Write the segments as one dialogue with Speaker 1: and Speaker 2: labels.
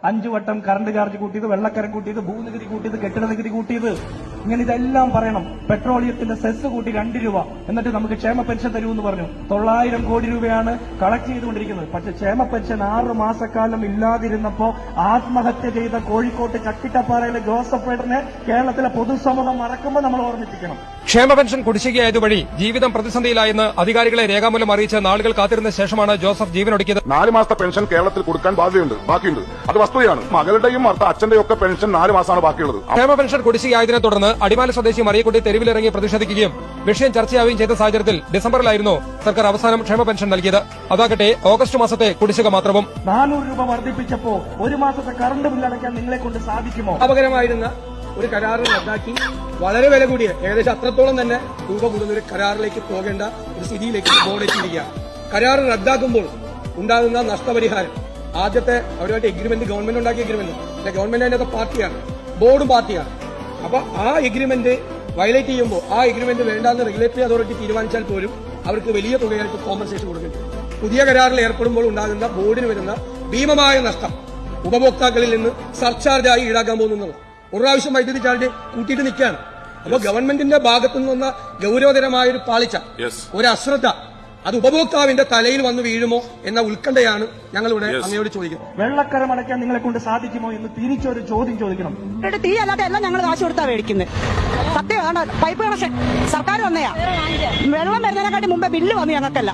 Speaker 1: 5 വട്ടം current charge കൂട്ടിയത്, വെള്ളക്കരം കൂട്ടിയത്, ഭൂനികുതി കൂട്ടിയത്, കെട്ടിട നികുതി കൂട്ടിയത്, ഇങ്ങനെ ഇതെല്ലാം പറയണം. പെട്രോളിയത്തിന്റെ സെസ് കൂട്ടി 2 രൂപ, എന്നിട്ട് നമുക്ക് ക്ഷേമ പെൻഷൻ തരുമെന്ന് പറഞ്ഞു. 900 കോടി രൂപയാണ് കളക്ട് ചെയ്തുകൊണ്ടിരിക്കുന്നത്. പക്ഷെ ക്ഷേമ പെൻഷൻ 6 മാസക്കാലം ഇല്ലാതിരുന്നപ്പോ ആത്മഹത്യ ചെയ്ത കോഴിക്കോട്ട് ചക്കിട്ടപ്പാറയിലെ ജോസഫ് ഫെഡറിനെ കേരളത്തിലെ പൊതുസമൂഹം മറക്കുമ്പോൾ നമ്മൾ ഓർമ്മിപ്പിക്കണം.
Speaker 2: ക്ഷേമ പെൻഷൻ കുടിശ്ശികയായതുവഴി ജീവിതം പ്രതിസന്ധിയിലായെന്ന് അധികാരികളെ രേഖാമൂലം അറിയിച്ച് നാളുകൾ കാത്തിരുന്ന ശേഷമാണ് ജോസഫ് ജീവനൊടുക്കിയത്.
Speaker 3: 4 മാസത്തെ പെൻഷൻ കേരളത്തിൽ കൊടുക്കാൻ ബാക്കിയുണ്ട്. അത് വസ്തുതയാണ്. മകളുടെയും അച്ഛന്റെയും ഒക്കെ പെൻഷൻ 4 മാസമാണ് ബാക്കിയുള്ളത്.
Speaker 2: ക്ഷേമ പെൻഷൻ കുടിശ്ശികയായതിനെ തുടർന്ന് അടിമാലി സ്വദേശി മറിയക്കുട്ടി തെരുവിലിറങ്ങി പ്രതിഷേധിക്കുകയും വിഷയം ചർച്ചയാവുകയും ചെയ്ത സാഹചര്യത്തിൽ ഡിസംബറിലായിരുന്നു സർക്കാർ അവസാനം ക്ഷേമ പെൻഷൻ നൽകിയത്. അതാകട്ടെ ഓഗസ്റ്റ് മാസത്തെ കുടിശ്ശിക മാത്രവും.
Speaker 1: 400 രൂപ വർദ്ധിപ്പിച്ചപ്പോ 1 മാസത്തെ കറണ്ട് ബില്ലടയ്ക്കാൻ നിങ്ങളെ കൊണ്ട് സാധിക്കുമോ?
Speaker 4: അപകരമായിരുന്ന ഒരു കരാറ് റദ്ദാക്കി വളരെ വില കൂടിയ ഏകദേശം അത്രത്തോളം തന്നെ രൂപ കൂടുന്ന ഒരു കരാറിലേക്ക് പോകേണ്ട ഒരു സ്ഥിതിയിലേക്ക് ബോർഡ് എത്തിയിരിക്കുകയാണ്. കരാർ റദ്ദാക്കുമ്പോൾ ഉണ്ടാകുന്ന നഷ്ടപരിഹാരം, ആദ്യത്തെ അവരുമായിട്ട് എഗ്രിമെന്റ്, ഗവൺമെന്റ് ഉണ്ടാക്കിയ എഗ്രിമെന്റ്, ഗവൺമെന്റ് അതിനകത്ത് പാർട്ടിയാണ്, ബോർഡും പാർട്ടിയാണ്. അപ്പൊ ആ എഗ്രിമെന്റ് വയലേറ്റ് ചെയ്യുമ്പോൾ ആ എഗ്രിമെന്റ് വേണ്ടാന്ന് റെഗുലേറ്ററി അതോറിറ്റി തീരുമാനിച്ചാൽ പോലും അവർക്ക് വലിയ തുകയായിട്ട് കോമ്പൻസേഷൻ കൊടുക്കുന്നുണ്ട്. പുതിയ കരാറിൽ ഏർപ്പെടുമ്പോൾ ഉണ്ടാകുന്ന ബോർഡിന് വരുന്ന ഭീമമായ നഷ്ടം ഉപഭോക്താക്കളിൽ നിന്ന് സർചാർജായി ഈടാക്കാൻ പോകുന്നു. ഒരു പ്രാവശ്യം വൈദ്യുതി ചാർജ് കൂട്ടിയിട്ട് നിൽക്കുകയാണ്. അപ്പോൾ ഗവൺമെന്റിന്റെ ഭാഗത്തു നിന്ന ഗൌരവതരമായ ഒരു പാളിച്ച, ഒരു അശ്രദ്ധ, അത് ഉപഭോക്താവിന്റെ തലയിൽ വന്ന് വീഴുമോ എന്ന ഉത്കണ്ഠയാണ് ഞങ്ങളിവിടെ അങ്ങയോട് ചോദിക്കുന്നത്.
Speaker 1: വെള്ളക്കരം അടയ്ക്കാൻ നിങ്ങളെ കൊണ്ട് സാധിക്കുമോ എന്ന് തിരിച്ചൊരു ചോദ്യം ചോദിക്കണം.
Speaker 5: തീ അല്ലാതെ എല്ലാം ഞങ്ങൾ കാശ് കൊടുത്താ മേടിക്കുന്നത്. സത്യമാണ്. പൈപ്പ് കണക്ഷൻ സർക്കാർ വന്നയാ. വെള്ളം വരുന്നതിനെക്കാട്ടി മുമ്പേ ബില്ല് വന്നു. ഞങ്ങൾക്കല്ല,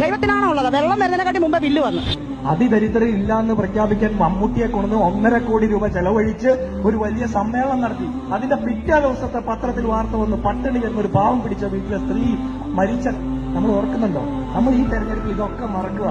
Speaker 5: ദൈവത്തിനാണോ ഉള്ളത്. വെള്ളം വരുന്നതിനെക്കാട്ടി മുമ്പേ ബില്ല് വന്നു.
Speaker 1: അതിദരിദ്രർ ഇല്ലാന്ന് പ്രഖ്യാപിക്കാൻ മമ്മൂട്ടിയെ കൊണ്ടുവന്ന് 1.5 കോടി രൂപ ചെലവഴിച്ച് ഒരു വലിയ സമ്മേളനം നടത്തി. അതിന്റെ പിറ്റേ ദിവസത്തെ പത്രത്തിൽ വാർത്ത വന്നു, പട്ടിണി എന്നൊരു പാവം പിടിച്ച വീട്ടിലെ സ്ത്രീ മരിച്ച. നമ്മൾ ഓർക്കുന്നുണ്ടോ? നമ്മൾ ഈ തെരഞ്ഞെടുപ്പിൽ ഇതൊക്കെ മറക്കുക.